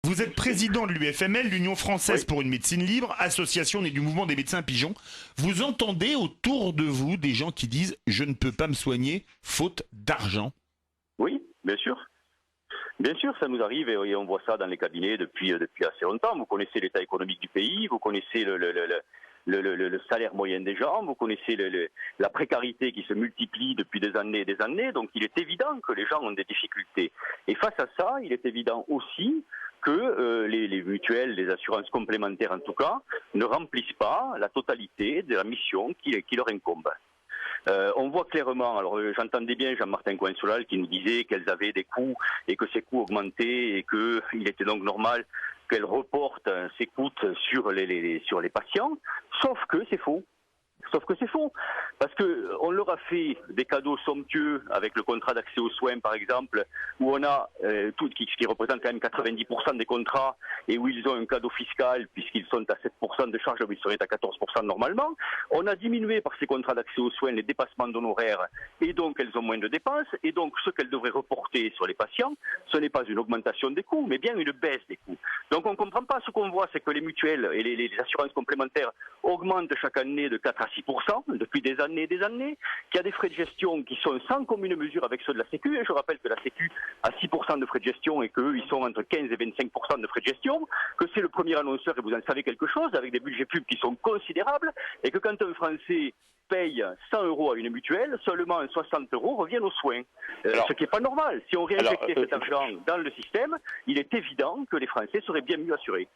Vous êtes président de l'UFML, l'Union française Oui, pour une médecine libre, association née du mouvement des médecins pigeons. Vous entendez autour de vous des gens qui disent « je ne peux pas me soigner faute d'argent ». oui, bien sûr. Bien sûr, ça nous arrive et on voit ça dans les cabinets depuis assez longtemps. Vous connaissez l'état économique du pays, vous connaissez le salaire moyen des gens, vous connaissez la précarité qui se multiplie depuis des années et des années. Donc il est évident que les gens ont des difficultés. Et face à ça, il est évident aussi que les mutuelles, les assurances complémentaires en tout cas, ne remplissent pas la totalité de la mission qui leur incombe. On voit clairement, alors j'entendais bien Jean-Martin Coinsolal qui nous disait qu'elles avaient des coûts et que ces coûts augmentaient et qu'il était donc normal qu'elles reportent ces coûts sur les patients, sauf que c'est faux. Sauf que c'est faux, parce que on leur a fait des cadeaux somptueux avec le contrat d'accès aux soins, par exemple, où on a tout ce qui représente quand même 90% des contrats et où ils ont un cadeau fiscal puisqu'ils sont à 7% de charge, où ils seraient à 14% normalement. On a diminué par ces contrats d'accès aux soins les dépassements d'honoraires et donc elles ont moins de dépenses et donc ce qu'elles devraient reporter sur les patients, ce n'est pas une augmentation des coûts, mais bien une baisse des coûts. Donc on ne comprend pas, ce qu'on voit, c'est que les mutuelles et les assurances complémentaires augmentent chaque année de 4 à 6% depuis des années et des années, qu'il y a des frais de gestion qui sont sans commune mesure avec ceux de la Sécu. Et je rappelle que la Sécu a 6% de frais de gestion et qu'eux, ils sont entre 15 et 25% de frais de gestion, que c'est le premier annonceur, et vous en savez quelque chose, avec des budgets pubs qui sont considérables, et que quand un Français paye 100 euros à une mutuelle, seulement 60 euros reviennent aux soins. Alors, Ce qui n'est pas normal. Si on alors réinjectait cet argent dans le système, il est évident que les Français seraient bien mieux assurés.